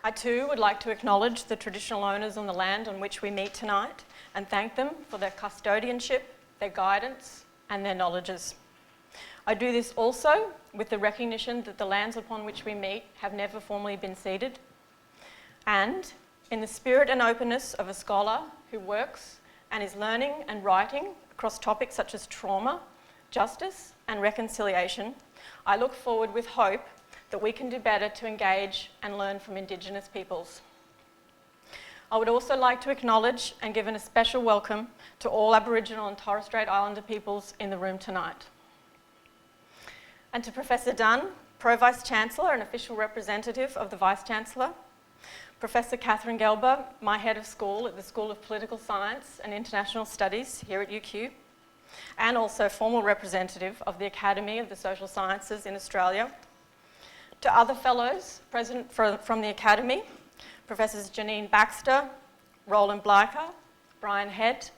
I too would like to acknowledge the traditional owners on the land on which we meet tonight and thank them for their custodianship, their guidance and their knowledges. I do this also with the recognition that the lands upon which we meet have never formally been ceded, and in the spirit and openness of a scholar who works and is learning and writing across topics such as trauma, justice and reconciliation, I look forward with hope that we can do better to engage and learn from Indigenous peoples. I would also like to acknowledge and give a special welcome to all Aboriginal and Torres Strait Islander peoples in the room tonight. And to Professor Dunn, Pro-Vice-Chancellor and official representative of the Vice-Chancellor, Professor Catherine Gelber, my head of school at the School of Political Science and International Studies here at UQ, and also formal representative of the Academy of the Social Sciences in Australia. To other fellows present from the Academy, Professors Janine Baxter, Roland Bleicher, Brian Head,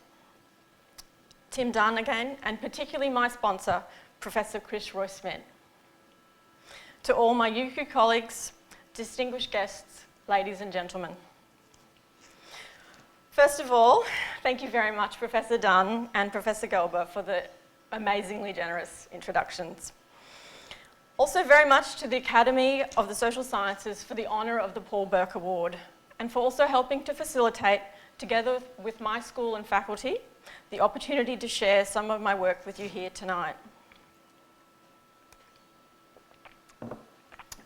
Tim Dunn again, and particularly my sponsor, Professor Chris Roy-Smith. To all my UQ colleagues, distinguished guests, ladies and gentlemen. First of all, thank you very much, Professor Dunn and Professor Gelber, for the amazingly generous introductions. Also very much to the Academy of the Social Sciences for the honour of the Paul Bourke Award and for also helping to facilitate, together with my school and faculty, the opportunity to share some of my work with you here tonight.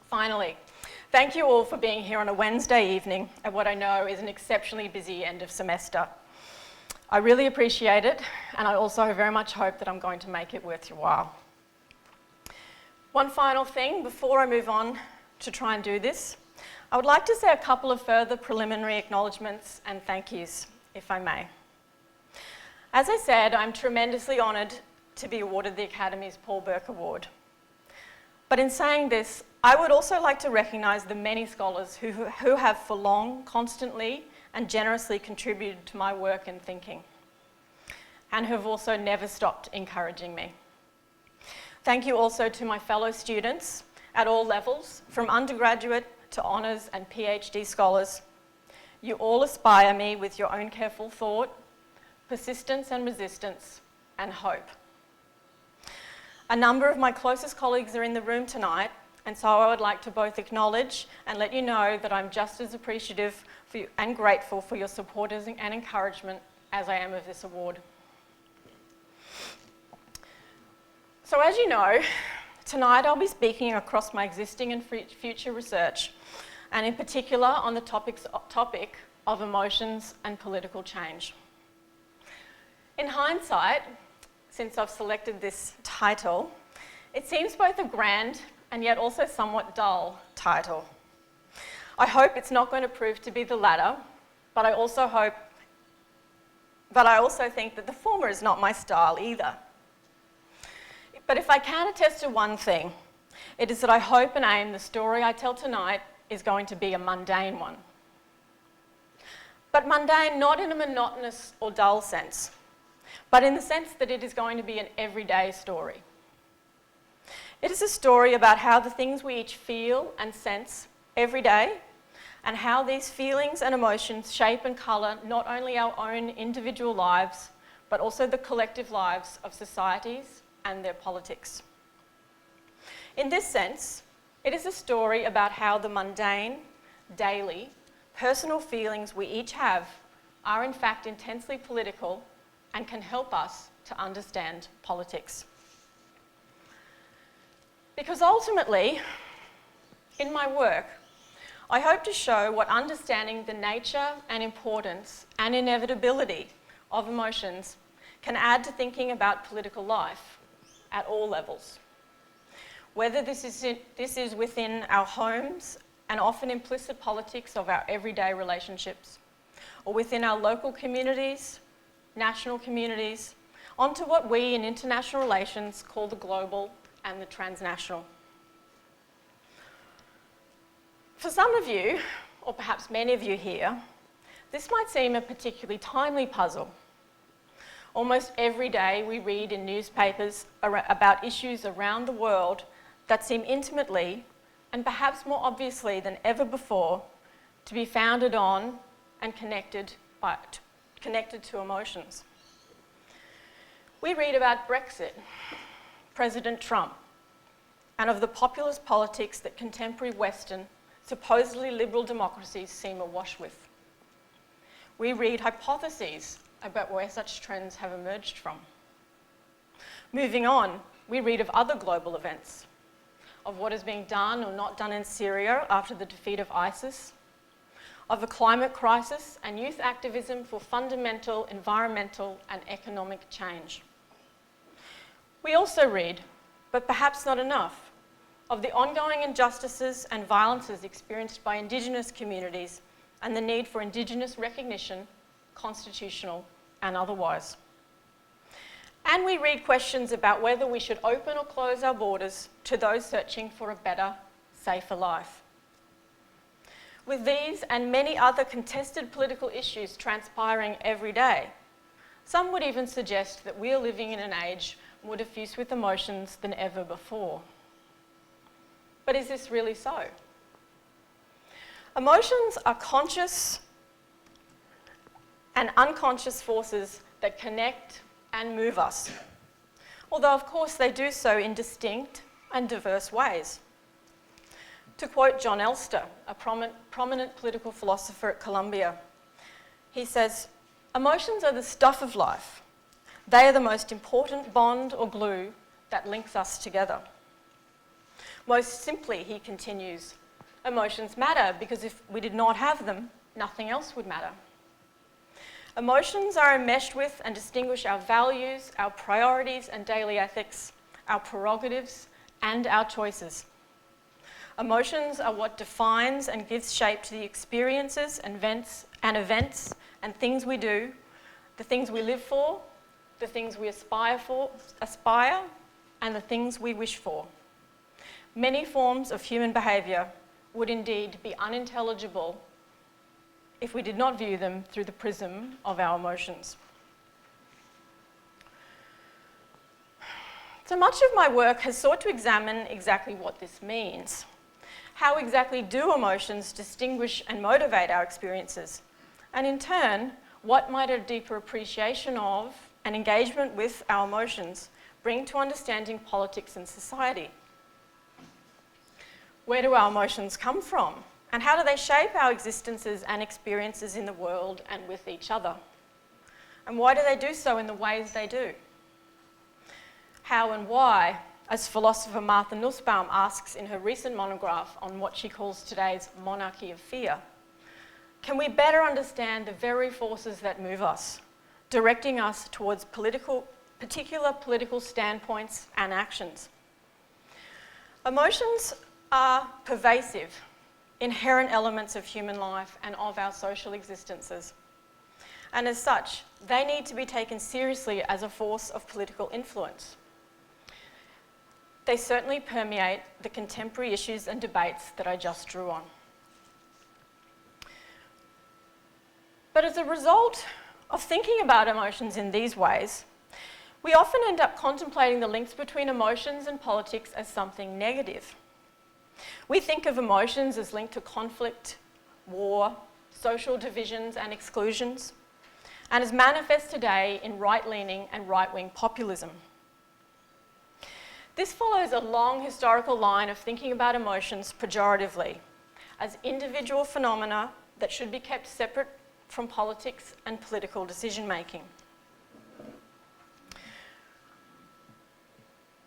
Finally, thank you all for being here on a Wednesday evening at what I know is an exceptionally busy end of semester. I really appreciate it, and I also very much hope that I'm going to make it worth your while. One final thing before I move on to try and do this, I would like to say a couple of further preliminary acknowledgements and thank yous, if I may. As I said, I'm tremendously honoured to be awarded the Academy's Paul Bourke Award. But in saying this, I would also like to recognise the many scholars who have for long, constantly and generously contributed to my work and thinking, and who have also never stopped encouraging me. Thank you also to my fellow students at all levels, from undergraduate to honours and PhD scholars. You all inspire me with your own careful thought, persistence and resistance, and hope. A number of my closest colleagues are in the room tonight, and so I would like to both acknowledge and let you know that I'm just as appreciative for you and grateful for your support and encouragement as I am of this award. So as you know, tonight I'll be speaking across my existing and future research, and in particular on the topic of emotions and political change. In hindsight, since I've selected this title, it seems both a grand and yet also somewhat dull title. I hope it's not going to prove to be the latter, but I also think that the former is not my style either. But if I can attest to one thing, it is that I hope and aim the story I tell tonight is going to be a mundane one. But mundane not in a monotonous or dull sense, but in the sense that it is going to be an everyday story. It is a story about how the things we each feel and sense every day, and how these feelings and emotions shape and colour not only our own individual lives, but also the collective lives of societies and their politics. In this sense, it is a story about how the mundane, daily, personal feelings we each have are in fact intensely political and can help us to understand politics. Because ultimately, in my work, I hope to show what understanding the nature and importance and inevitability of emotions can add to thinking about political life at all levels. Whether this is within our homes and often implicit politics of our everyday relationships, or within our local communities, national communities, onto what we in international relations call the global and the transnational. For some of you, or perhaps many of you here, this might seem a particularly timely puzzle. Almost every day we read in newspapers about issues around the world that seem intimately, and perhaps more obviously than ever before, to be founded on and connected to emotions. We read about Brexit, President Trump, and of the populist politics that contemporary Western, supposedly liberal democracies seem awash with. We read hypotheses about where such trends have emerged from. Moving on, we read of other global events, of what is being done or not done in Syria after the defeat of ISIS, of a climate crisis and youth activism for fundamental environmental and economic change. We also read, but perhaps not enough, of the ongoing injustices and violences experienced by Indigenous communities and the need for Indigenous recognition, constitutional and otherwise. And we read questions about whether we should open or close our borders to those searching for a better, safer life. With these and many other contested political issues transpiring every day, some would even suggest that we are living in an age more diffuse with emotions than ever before. But is this really so? Emotions are conscious and unconscious forces that connect and move us, although of course they do so in distinct and diverse ways. To quote John Elster, a prominent political philosopher at Columbia, he says, "Emotions are the stuff of life. They are the most important bond or glue that links us together." Most simply, he continues, emotions matter because if we did not have them, nothing else would matter. Emotions are enmeshed with and distinguish our values, our priorities and daily ethics, our prerogatives and our choices. Emotions are what defines and gives shape to the experiences and events and things we do, the things we live for, the things we aspire, and the things we wish for. Many forms of human behaviour would indeed be unintelligible if we did not view them through the prism of our emotions. So much of my work has sought to examine exactly what this means. How exactly do emotions distinguish and motivate our experiences? And in turn, what might a deeper appreciation of and engagement with our emotions bring to understanding politics and society? Where do our emotions come from? And how do they shape our existences and experiences in the world and with each other? And why do they do so in the ways they do? How and why, as philosopher Martha Nussbaum asks in her recent monograph on what she calls today's monarchy of fear, can we better understand the very forces that move us, directing us towards particular political standpoints and actions? Emotions are pervasive, inherent elements of human life and of our social existences. And as such, they need to be taken seriously as a force of political influence. They certainly permeate the contemporary issues and debates that I just drew on. But as a result of thinking about emotions in these ways, we often end up contemplating the links between emotions and politics as something negative. We think of emotions as linked to conflict, war, social divisions and exclusions, and as manifest today in right-leaning and right-wing populism. This follows a long historical line of thinking about emotions pejoratively, as individual phenomena that should be kept separate from politics and political decision-making.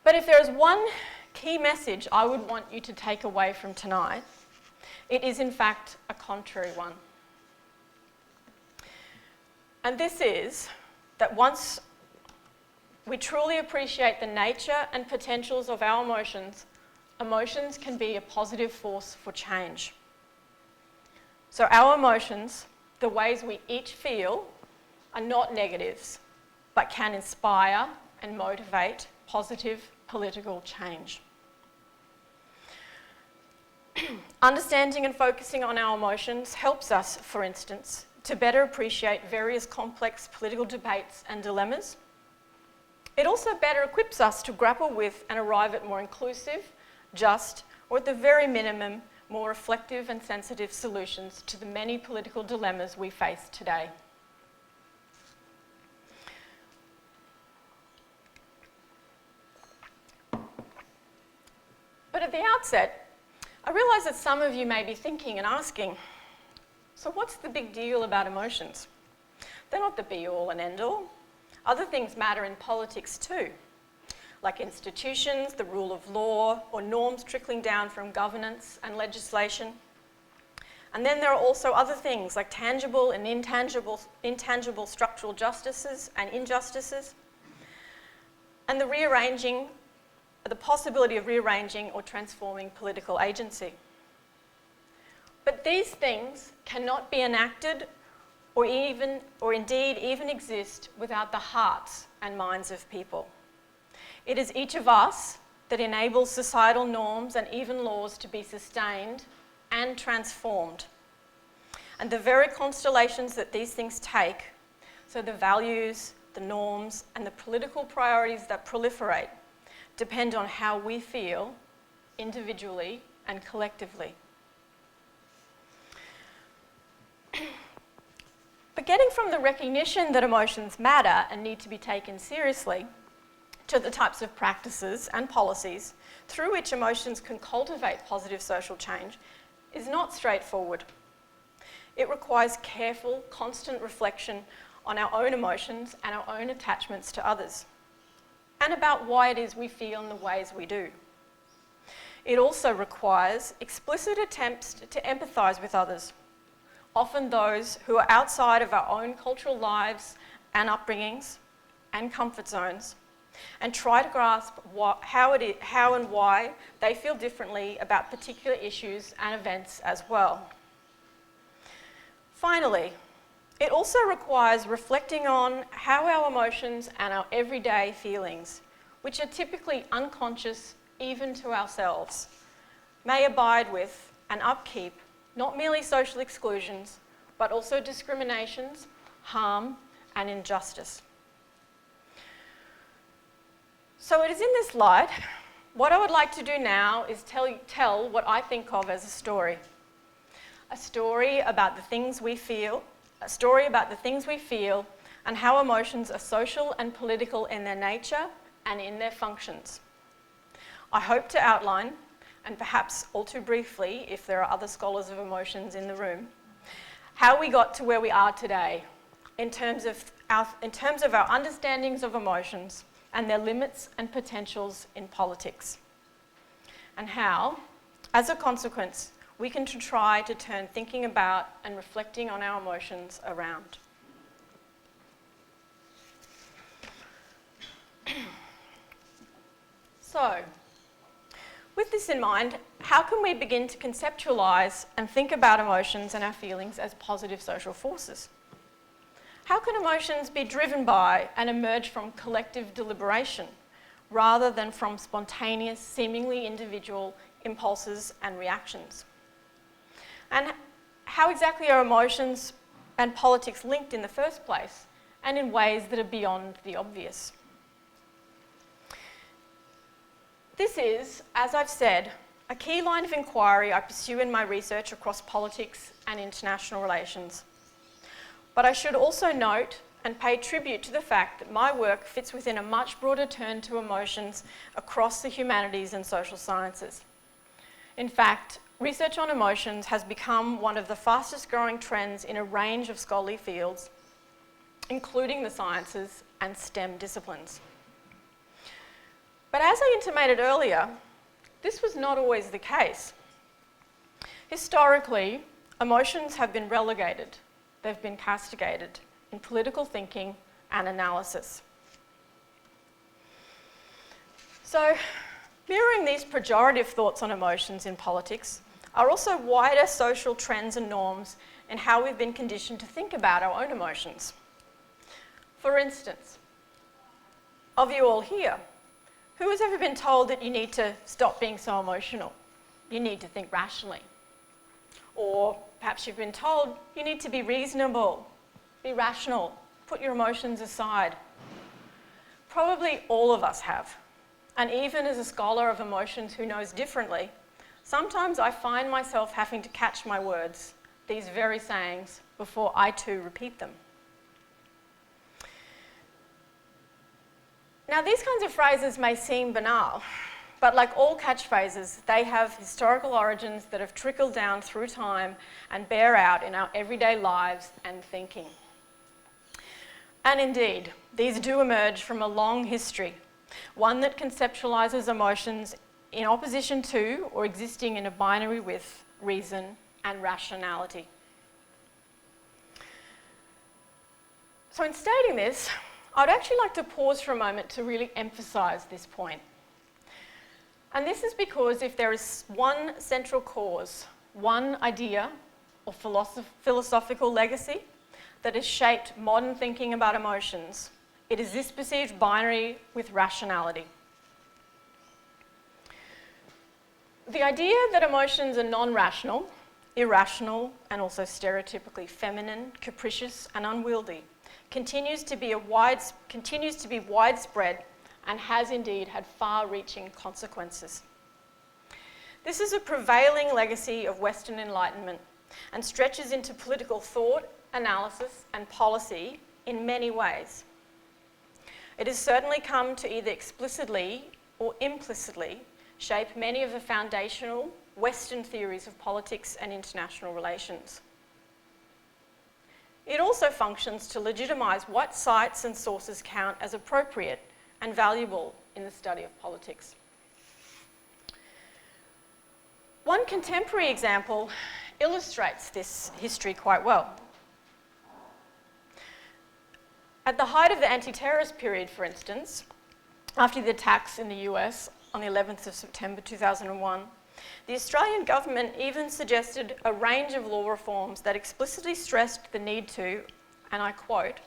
But if there is one key message I would want you to take away from tonight, it is in fact a contrary one. And this is that once we truly appreciate the nature and potentials of our emotions, emotions can be a positive force for change. So our emotions, the ways we each feel, are not negatives, but can inspire and motivate positive political change. Understanding and focusing on our emotions helps us, for instance, to better appreciate various complex political debates and dilemmas. It also better equips us to grapple with and arrive at more inclusive, just, or at the very minimum, more reflective and sensitive solutions to the many political dilemmas we face today. But at the outset, I realise that some of you may be thinking and asking, so what's the big deal about emotions? They're not the be-all and end-all. Other things matter in politics too, like institutions, the rule of law, or norms trickling down from governance and legislation. And then there are also other things like tangible and intangible structural justices and injustices, and the possibility of rearranging or transforming political agency. But these things cannot be enacted or indeed even exist without the hearts and minds of people. It is each of us that enables societal norms and even laws to be sustained and transformed. And the very constellations that these things take, so the values, the norms, and the political priorities that proliferate, depend on how we feel individually and collectively. But getting from the recognition that emotions matter and need to be taken seriously to the types of practices and policies through which emotions can cultivate positive social change is not straightforward. It requires careful, constant reflection on our own emotions and our own attachments to others, and about why it is we feel in the ways we do. It also requires explicit attempts to empathise with others, often those who are outside of our own cultural lives and upbringings and comfort zones, and try to grasp how and why they feel differently about particular issues and events as well. Finally, it also requires reflecting on how our emotions and our everyday feelings, which are typically unconscious even to ourselves, may abide with and upkeep not merely social exclusions, but also discriminations, harm, and injustice. So it is in this light, what I would like to do now is tell what I think of as a story about the things we feel, and how emotions are social and political in their nature and in their functions. I hope to outline, and perhaps all too briefly, if there are other scholars of emotions in the room, how we got to where we are today in terms of our understandings of emotions and their limits and potentials in politics, and how, as a consequence, we can try to turn thinking about and reflecting on our emotions around. So, with this in mind, how can we begin to conceptualise and think about emotions and our feelings as positive social forces? How can emotions be driven by and emerge from collective deliberation rather than from spontaneous, seemingly individual impulses and reactions? And how exactly are emotions and politics linked in the first place, and in ways that are beyond the obvious? This is, as I've said, a key line of inquiry I pursue in my research across politics and international relations. But I should also note and pay tribute to the fact that my work fits within a much broader turn to emotions across the humanities and social sciences. In fact, research on emotions has become one of the fastest growing trends in a range of scholarly fields, including the sciences and STEM disciplines. But as I intimated earlier, this was not always the case. Historically, emotions have been relegated, they've been castigated in political thinking and analysis. So, mirroring these pejorative thoughts on emotions in politics are also wider social trends and norms in how we've been conditioned to think about our own emotions. For instance, of you all here, who has ever been told that you need to stop being so emotional? You need to think rationally. Or perhaps you've been told you need to be reasonable, be rational, put your emotions aside. Probably all of us have. And even as a scholar of emotions who knows differently, Sometimes I find myself having to catch my words, these very sayings, before I too repeat them. Now, these kinds of phrases may seem banal, but like all catchphrases, they have historical origins that have trickled down through time and bear out in our everyday lives and thinking. And indeed, these do emerge from a long history, one that conceptualises emotions in opposition to or existing in a binary with reason and rationality. So in stating this, I'd actually like to pause for a moment to really emphasise this point. And this is because if there is one central cause, one idea or philosophical legacy that has shaped modern thinking about emotions, it is this perceived binary with rationality. The idea that emotions are non-rational, irrational, and also stereotypically feminine, capricious, and unwieldy continues to be widespread and has indeed had far-reaching consequences. This is a prevailing legacy of Western Enlightenment and stretches into political thought, analysis, and policy in many ways. It has certainly come to either explicitly or implicitly shape many of the foundational Western theories of politics and international relations. It also functions to legitimise what sites and sources count as appropriate and valuable in the study of politics. One contemporary example illustrates this history quite well. At the height of the anti-terrorist period, for instance, after the attacks in the US on the 11th of September 2001, the Australian government even suggested a range of law reforms that explicitly stressed the need to, and I quote,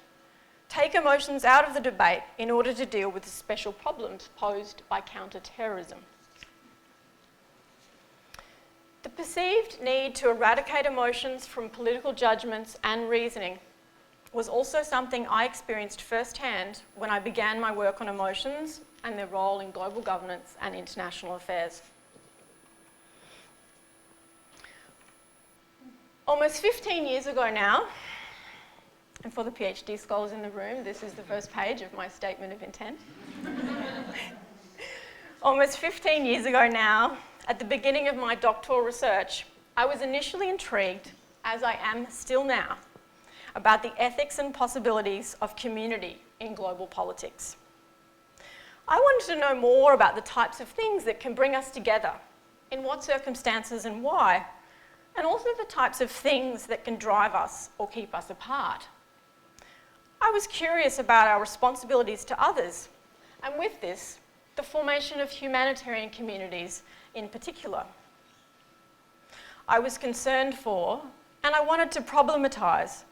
take emotions out of the debate in order to deal with the special problems posed by counter-terrorism. The perceived need to eradicate emotions from political judgments and reasoning was also something I experienced firsthand when I began my work on emotions and their role in global governance and international affairs. Almost 15 years ago now, and for the PhD scholars in the room, this is the first page of my statement of intent. Almost 15 years ago now, at the beginning of my doctoral research, I was initially intrigued, as I am still now, about the ethics and possibilities of community in global politics. I wanted to know more about the types of things that can bring us together, in what circumstances and why, and also the types of things that can drive us or keep us apart. I was curious about our responsibilities to others, and with this, the formation of humanitarian communities in particular. I was concerned for, and I wanted to problematise,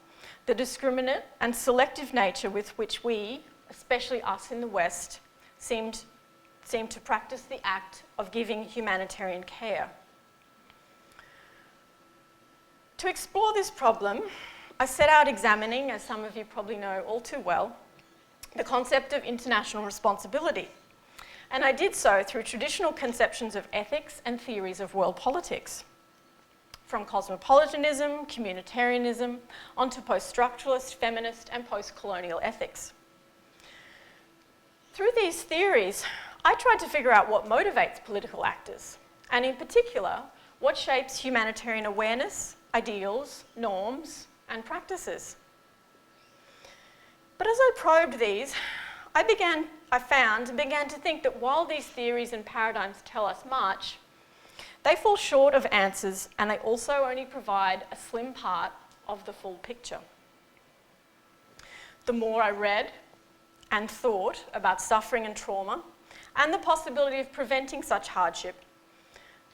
the discriminate and selective nature with which we, especially us in the West, seem to practice the act of giving humanitarian care. To explore this problem, I set out examining, as some of you probably know all too well, the concept of international responsibility. And I did so through traditional conceptions of ethics and theories of world politics, from cosmopolitanism, communitarianism, onto post-structuralist, feminist, and post-colonial ethics. Through these theories, I tried to figure out what motivates political actors, and in particular, what shapes humanitarian awareness, ideals, norms, and practices. But as I probed these, I began to think that while these theories and paradigms tell us much, they fall short of answers, and they also only provide a slim part of the full picture. The more I read and thought about suffering and trauma, and the possibility of preventing such hardship,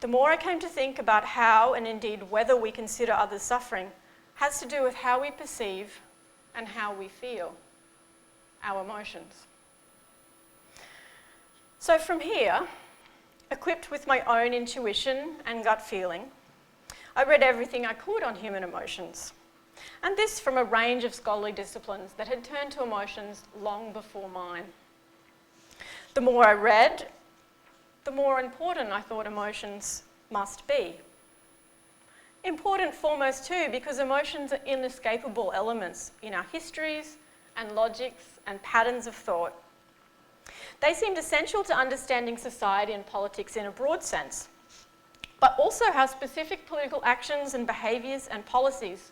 the more I came to think about how, and indeed whether we consider others' suffering, has to do with how we perceive and how we feel, our emotions. So from here, equipped with my own intuition and gut feeling, I read everything I could on human emotions, and this from a range of scholarly disciplines that had turned to emotions long before mine. The more I read, the more important I thought emotions must be. Important foremost too, because emotions are inescapable elements in our histories and logics and patterns of thought. They seemed essential to understanding society and politics in a broad sense, but also how specific political actions and behaviours and policies,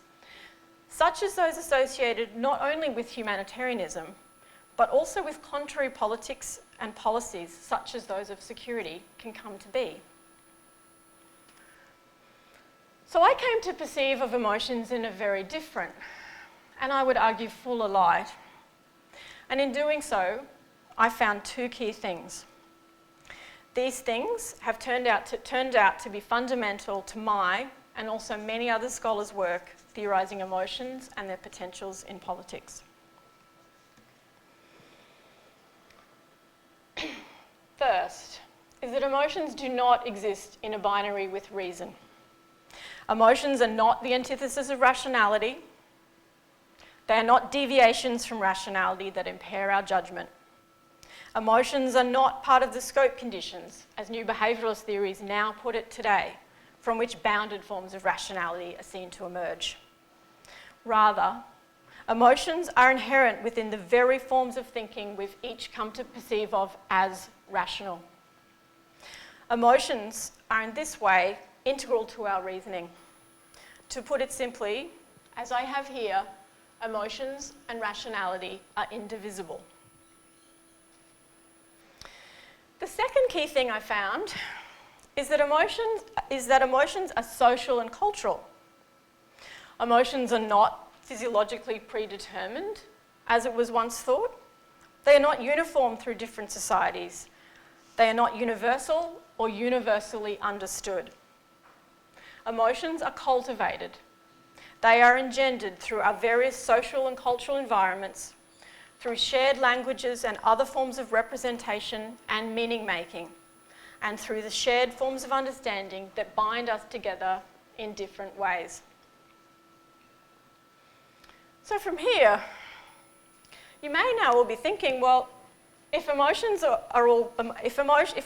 such as those associated not only with humanitarianism, but also with contrary politics and policies, such as those of security, can come to be. So I came to perceive of emotions in a very different, and I would argue fuller light. And in doing so, I found two key things. These things have turned out to be fundamental to my, and also many other scholars' work, theorising emotions and their potentials in politics. First, is that emotions do not exist in a binary with reason. Emotions are not the antithesis of rationality. They are not deviations from rationality that impair our judgment. Emotions are not part of the scope conditions, as new behaviouralist theories now put it today, from which bounded forms of rationality are seen to emerge. Rather, emotions are inherent within the very forms of thinking we've each come to perceive of as rational. Emotions are in this way integral to our reasoning. To put it simply, as I have here, emotions and rationality are indivisible. The second key thing I found is that emotions are social and cultural. Emotions are not physiologically predetermined, as it was once thought. They are not uniform through different societies. They are not universal or universally understood. Emotions are cultivated. They are engendered through our various social and cultural environments, through shared languages and other forms of representation and meaning-making, and through the shared forms of understanding that bind us together in different ways. So from here, you may now all be thinking, well, if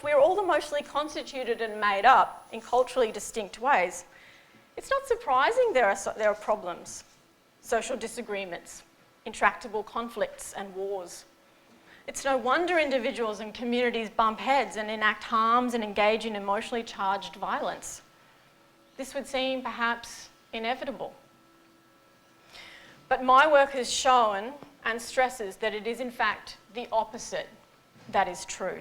we're all emotionally constituted and made up in culturally distinct ways, it's not surprising there are problems, social disagreements, intractable conflicts and wars. It's no wonder individuals and communities bump heads and enact harms and engage in emotionally charged violence. This would seem perhaps inevitable. But my work has shown and stresses that it is in fact the opposite that is true.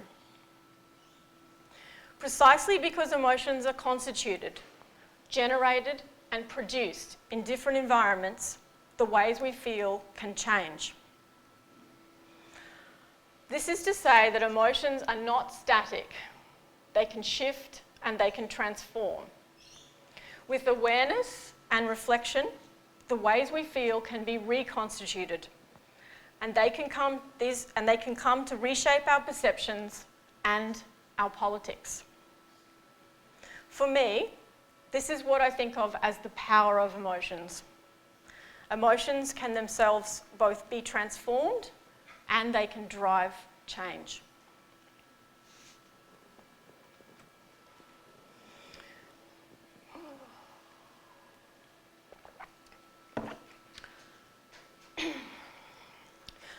Precisely because emotions are constituted, generated and produced in different environments, the ways we feel can change. This is to say that emotions are not static. They can shift and they can transform. With awareness and reflection, the ways we feel can be reconstituted, and they can come to reshape our perceptions and our politics. For me, this is what I think of as the power of emotions. Emotions can themselves both be transformed and they can drive change.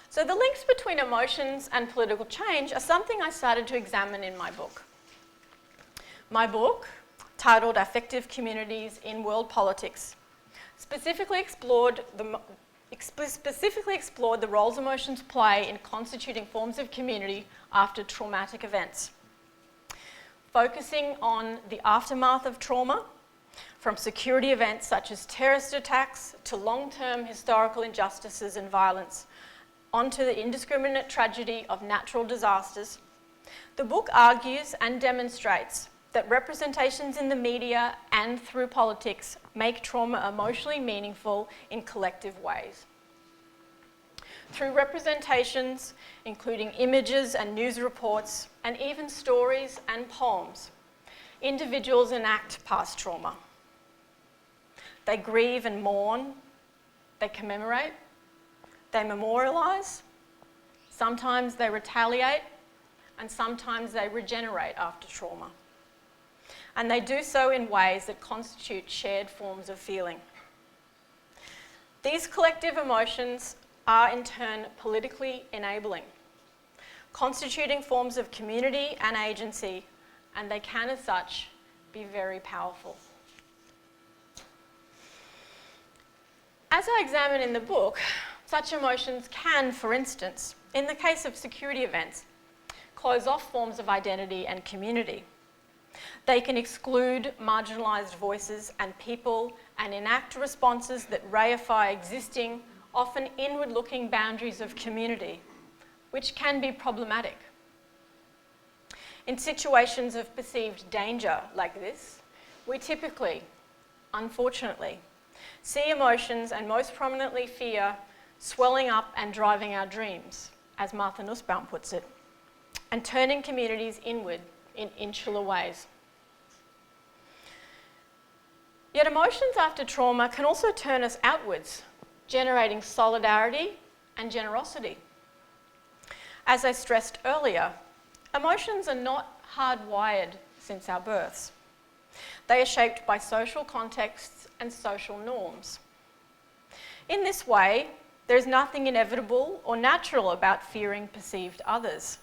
So the links between emotions and political change are something I started to examine in my book. My book, titled Affective Communities in World Politics, specifically explored the roles emotions play in constituting forms of community after traumatic events, focusing on the aftermath of trauma, from security events such as terrorist attacks to long-term historical injustices and violence, onto the indiscriminate tragedy of natural disasters. The book argues and demonstrates that representations in the media and through politics make trauma emotionally meaningful in collective ways. Through representations, including images and news reports, and even stories and poems, individuals enact past trauma. They grieve and mourn, they commemorate, they memorialise, sometimes they retaliate, and sometimes they regenerate after trauma. and they do so in ways that constitute shared forms of feeling. These collective emotions are in turn politically enabling, constituting forms of community and agency, and they can as such be very powerful. As I examine in the book, such emotions can, for instance, in the case of security events, close off forms of identity and community. They can exclude marginalised voices and people and enact responses that reify existing, often inward-looking boundaries of community, which can be problematic. In situations of perceived danger like this, we typically, unfortunately, see emotions, and most prominently fear, swelling up and driving our dreams, as Martha Nussbaum puts it, and turning communities inward in insular ways. Yet emotions after trauma can also turn us outwards, generating solidarity and generosity. As I stressed earlier, emotions are not hardwired since our births. They are shaped by social contexts and social norms. In this way, there is nothing inevitable or natural about fearing perceived others.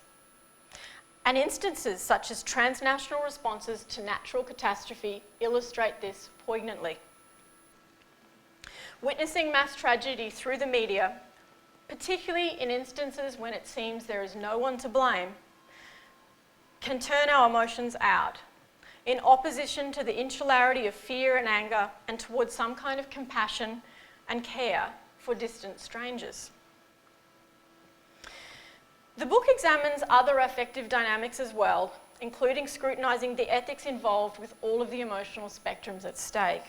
And instances such as transnational responses to natural catastrophe illustrate this poignantly. Witnessing mass tragedy through the media, particularly in instances when it seems there is no one to blame, can turn our emotions out in opposition to the insularity of fear and anger and towards some kind of compassion and care for distant strangers. The book examines other affective dynamics as well, including scrutinising the ethics involved with all of the emotional spectrums at stake.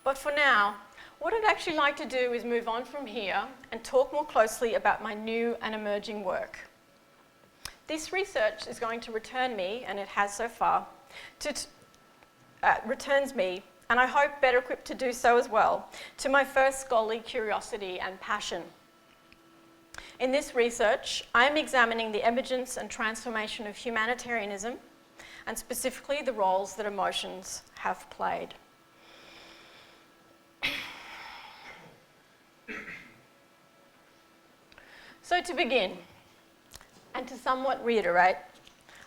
But for now, what I'd actually like to do is move on from here and talk more closely about my new and emerging work. This research is going to return me, and it has so far, returns me, and I hope better equipped to do so as well, to my first scholarly curiosity and passion. In this research, I am examining the emergence and transformation of humanitarianism, and specifically the roles that emotions have played. So to begin, and to somewhat reiterate,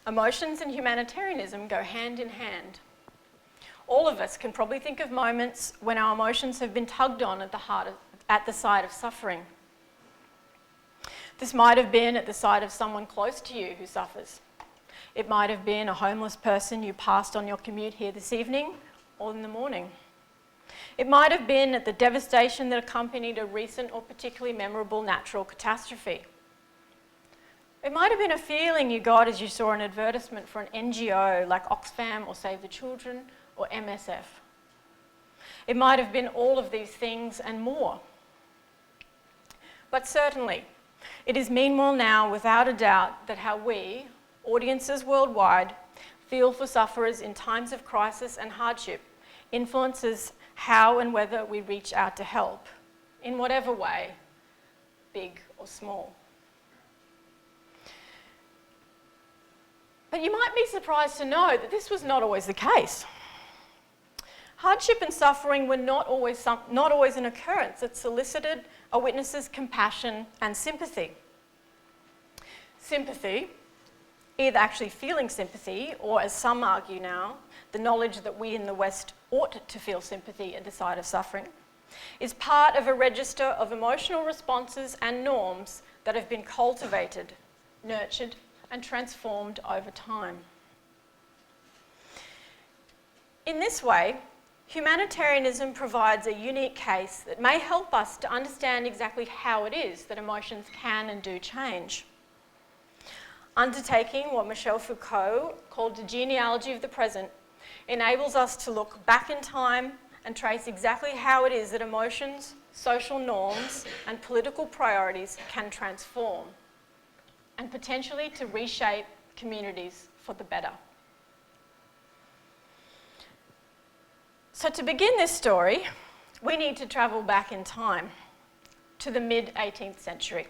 emotions and humanitarianism go hand in hand. All of us can probably think of moments when our emotions have been tugged on at the side of suffering. This might have been at the side of someone close to you who suffers. It might have been a homeless person you passed on your commute here this evening or in the morning. It might have been at the devastation that accompanied a recent or particularly memorable natural catastrophe. It might have been a feeling you got as you saw an advertisement for an NGO like Oxfam or Save the Children or MSF. It might have been all of these things and more. But certainly, it is meanwhile now without a doubt that how we, audiences worldwide, feel for sufferers in times of crisis and hardship influences how and whether we reach out to help, in whatever way, big or small. But you might be surprised to know that this was not always the case. Hardship and suffering were not always an occurrence that solicited a witness's compassion and sympathy. Sympathy, either actually feeling sympathy, or as some argue now, the knowledge that we in the West ought to feel sympathy at the side of suffering, is part of a register of emotional responses and norms that have been cultivated, nurtured, and transformed over time. In this way, humanitarianism provides a unique case that may help us to understand exactly how it is that emotions can and do change. Undertaking what Michel Foucault called the genealogy of the present enables us to look back in time and trace exactly how it is that emotions, social norms, and political priorities can transform, and potentially to reshape communities for the better. So to begin this story, we need to travel back in time to the mid-18th century.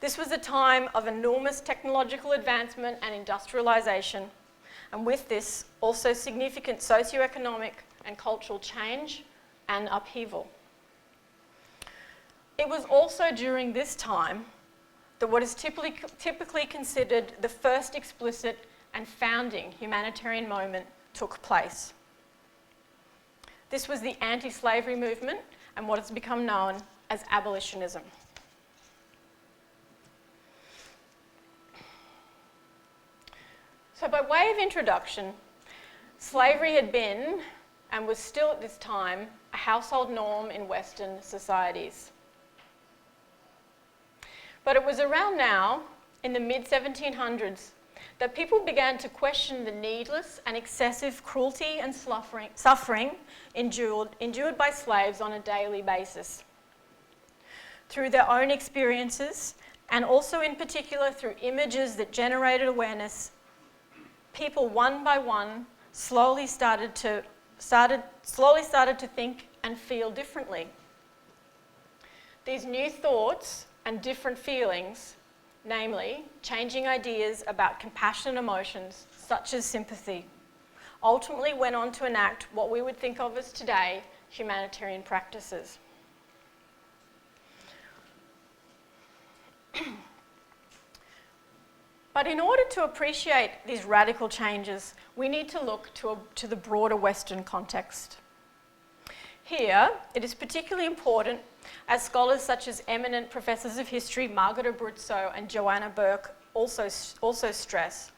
This was a time of enormous technological advancement and industrialisation, and with this, also significant socioeconomic and cultural change and upheaval. It was also during this time that what is typically considered the first explicit and founding humanitarian moment took place. This was the anti-slavery movement and what has become known as abolitionism. So by way of introduction, slavery had been, and was still at this time, a household norm in Western societies. But it was around now, in the mid-1700s, that people began to question the needless and excessive cruelty and suffering endured by slaves on a daily basis. Through their own experiences, and also in particular through images that generated awareness, people one by one slowly started to think and feel differently. These new thoughts and different feelings, namely changing ideas about compassionate emotions such as sympathy, ultimately went on to enact what we would think of as today humanitarian practices. But in order to appreciate these radical changes, we need to look to the broader Western context. Here, it is particularly important, as scholars such as eminent professors of history Margaret Abruzzo and Joanna Bourke also stress,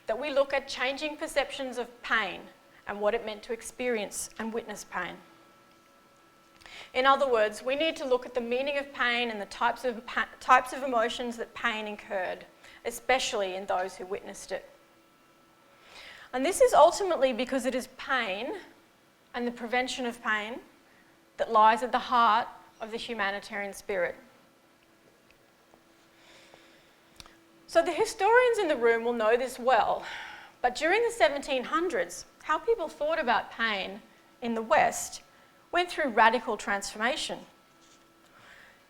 that we look at changing perceptions of pain and what it meant to experience and witness pain. In other words, we need to look at the meaning of pain and the types of emotions that pain incurred, especially in those who witnessed it. And this is ultimately because it is pain and the prevention of pain that lies at the heart of the humanitarian spirit. So the historians in the room will know this well, but during the 1700s, how people thought about pain in the West went through radical transformation.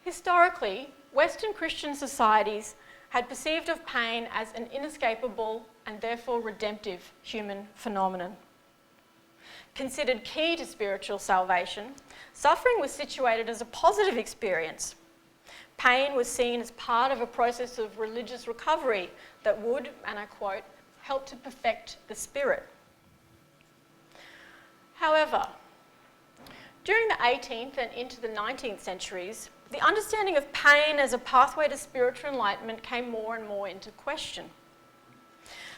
Historically, Western Christian societies had perceived of pain as an inescapable and therefore redemptive human phenomenon. Considered key to spiritual salvation, suffering was situated as a positive experience. Pain was seen as part of a process of religious recovery that would, and I quote, help to perfect the spirit. However, during the 18th and into the 19th centuries, the understanding of pain as a pathway to spiritual enlightenment came more and more into question.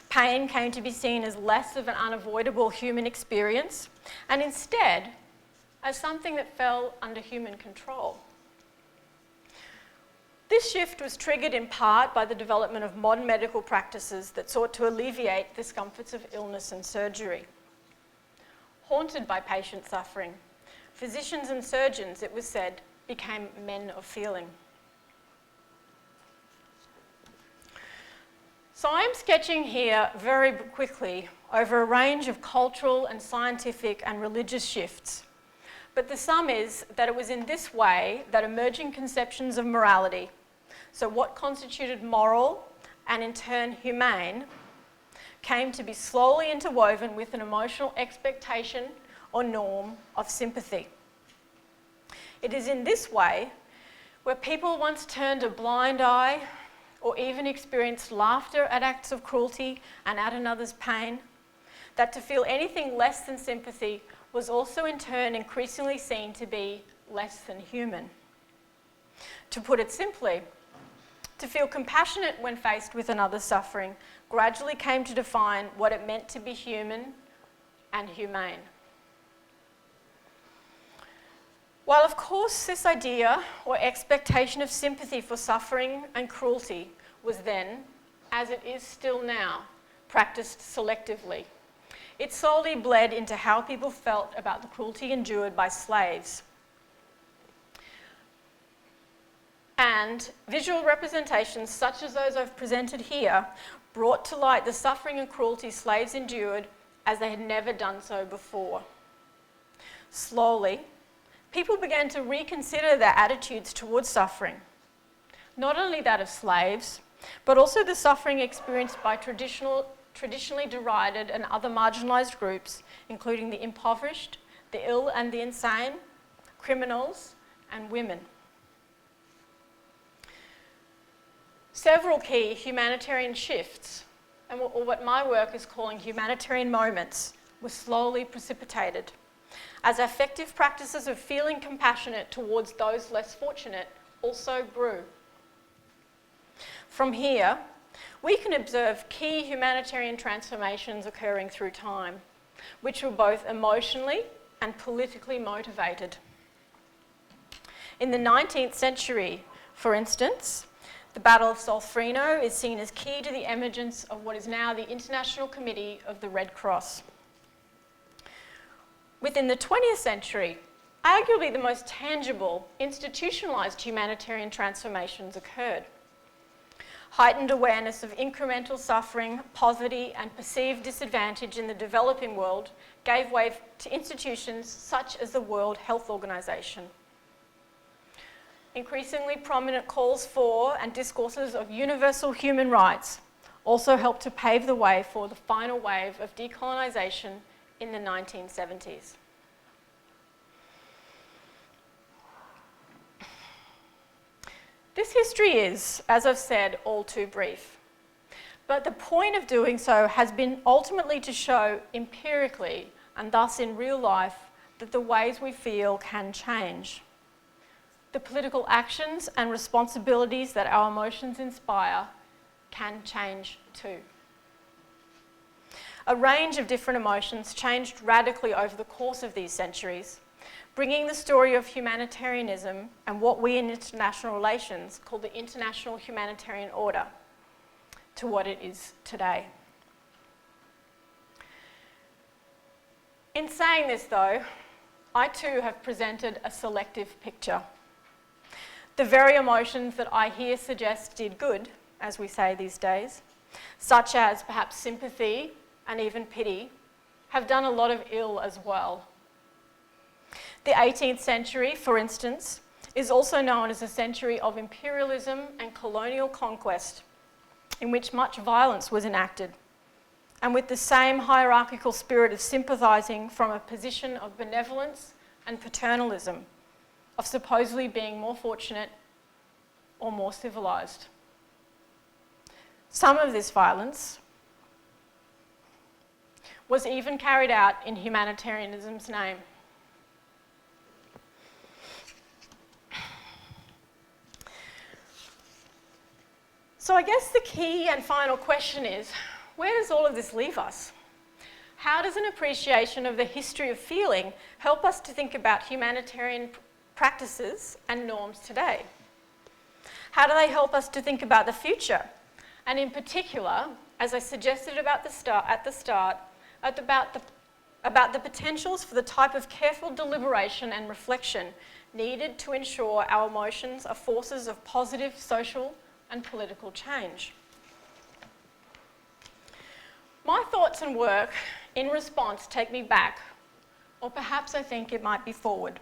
Pain came to be seen as less of an unavoidable human experience, and instead as something that fell under human control. This shift was triggered in part by the development of modern medical practices that sought to alleviate the discomforts of illness and surgery. Haunted by patient suffering, physicians and surgeons, it was said, became men of feeling. So I'm sketching here very quickly over a range of cultural and scientific and religious shifts. But the sum is that it was in this way that emerging conceptions of morality, so what constituted moral and in turn humane, came to be slowly interwoven with an emotional expectation or norm of sympathy. It is in this way where people once turned a blind eye or even experienced laughter at acts of cruelty and at another's pain, that to feel anything less than sympathy was also in turn increasingly seen to be less than human. To put it simply, to feel compassionate when faced with another's suffering gradually came to define what it meant to be human and humane. While of course this idea or expectation of sympathy for suffering and cruelty was then, as it is still now, practiced selectively, it slowly bled into how people felt about the cruelty endured by slaves. And visual representations such as those I've presented here brought to light the suffering and cruelty slaves endured as they had never done so before. Slowly, people began to reconsider their attitudes towards suffering, not only that of slaves, but also the suffering experienced by traditional traditionally derided, and other marginalised groups, including the impoverished, the ill and the insane, criminals, and women. Several key humanitarian shifts, and what my work is calling humanitarian moments, were slowly precipitated as effective practices of feeling compassionate towards those less fortunate also grew. From here, we can observe key humanitarian transformations occurring through time, which were both emotionally and politically motivated. In the 19th century, for instance, the Battle of Solferino is seen as key to the emergence of what is now the International Committee of the Red Cross. Within the 20th century, arguably the most tangible, institutionalised humanitarian transformations occurred. Heightened awareness of incremental suffering, poverty, and perceived disadvantage in the developing world gave way to institutions such as the World Health Organization. Increasingly prominent calls for and discourses of universal human rights also helped to pave the way for the final wave of decolonisation in the 1970s. This history is, as I've said, all too brief. But the point of doing so has been ultimately to show empirically, and thus in real life, that the ways we feel can change. The political actions and responsibilities that our emotions inspire can change too. A range of different emotions changed radically over the course of these centuries, bringing the story of humanitarianism and what we in international relations call the international humanitarian order to what it is today. In saying this though, I too have presented a selective picture. The very emotions that I here suggest did good, as we say these days, such as perhaps sympathy and even pity, have done a lot of ill as well. The 18th century, for instance, is also known as a century of imperialism and colonial conquest, in which much violence was enacted, and with the same hierarchical spirit of sympathising from a position of benevolence and paternalism, of supposedly being more fortunate or more civilised. Some of this violence was even carried out in humanitarianism's name. So I guess the key and final question is, where does all of this leave us? How does an appreciation of the history of feeling help us to think about humanitarian practices and norms today? How do they help us to think about the future? And in particular, as I suggested about the potentials for the type of careful deliberation and reflection needed to ensure our emotions are forces of positive social and political change. My thoughts and work in response take me back, or perhaps I think it might be forward,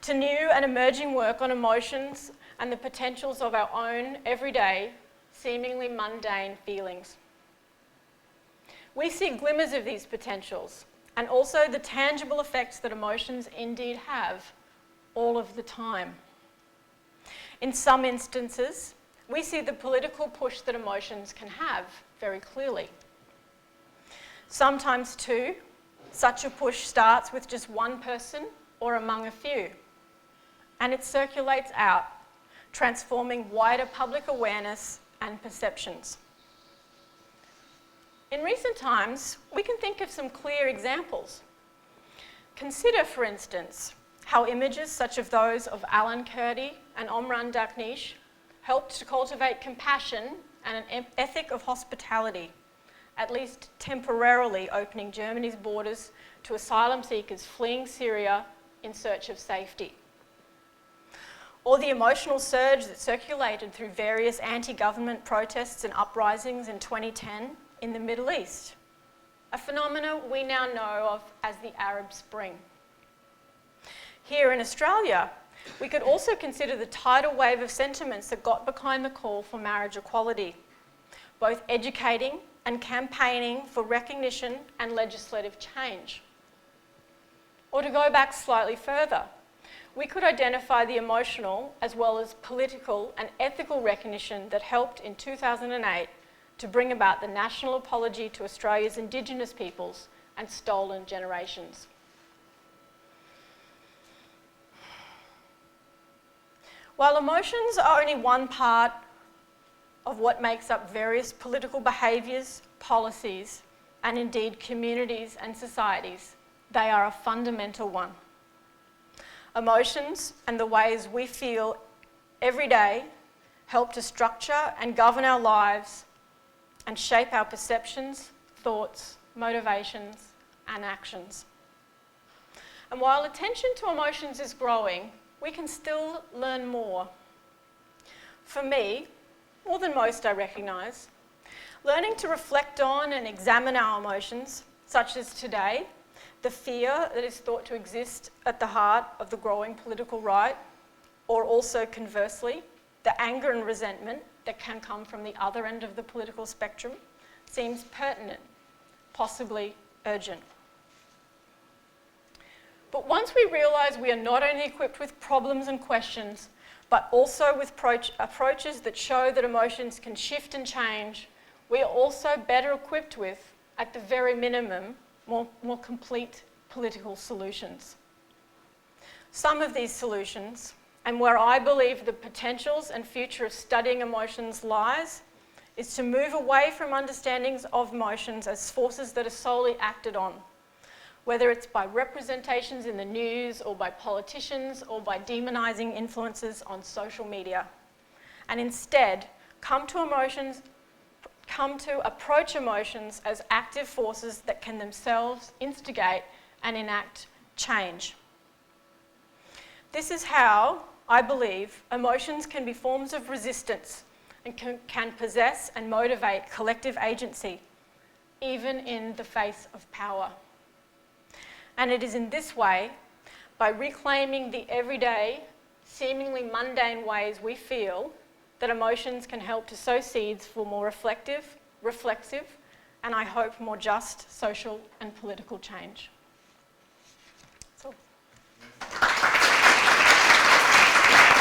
to new and emerging work on emotions and the potentials of our own everyday, seemingly mundane feelings. We see glimmers of these potentials and also the tangible effects that emotions indeed have all of the time. In some instances, we see the political push that emotions can have very clearly. Sometimes too, such a push starts with just one person or among a few, and it circulates out, transforming wider public awareness and perceptions. In recent times, we can think of some clear examples. Consider, for instance, how images such as those of Alan Kurdi and Omran Daknish helped to cultivate compassion and an ethic of hospitality, at least temporarily opening Germany's borders to asylum seekers fleeing Syria in search of safety. Or the emotional surge that circulated through various anti-government protests and uprisings in 2010 in the Middle East, a phenomenon we now know of as the Arab Spring. Here in Australia, we could also consider the tidal wave of sentiments that got behind the call for marriage equality, both educating and campaigning for recognition and legislative change. Or to go back slightly further, we could identify the emotional as well as political and ethical recognition that helped in 2008 to bring about the national apology to Australia's Indigenous peoples and stolen generations. While emotions are only one part of what makes up various political behaviours, policies, and indeed communities and societies, they are a fundamental one. Emotions and the ways we feel every day help to structure and govern our lives and shape our perceptions, thoughts, motivations, and actions. And while attention to emotions is growing, we can still learn more. For me, more than most I recognise, learning to reflect on and examine our emotions, such as today, the fear that is thought to exist at the heart of the growing political right, or also conversely, the anger and resentment that can come from the other end of the political spectrum, seems pertinent, possibly urgent. But once we realise we are not only equipped with problems and questions, but also with approaches that show that emotions can shift and change, we are also better equipped with, at the very minimum, more complete political solutions. Some of these solutions, and where I believe the potentials and future of studying emotions lies, is to move away from understandings of emotions as forces that are solely acted on, whether it's by representations in the news or by politicians or by demonising influences on social media, and instead come to approach emotions as active forces that can themselves instigate and enact change. This is how, I believe, emotions can be forms of resistance and can possess and motivate collective agency, even in the face of power. And it is in this way, by reclaiming the everyday, seemingly mundane ways we feel, that emotions can help to sow seeds for more reflective, and I hope more just social and political change.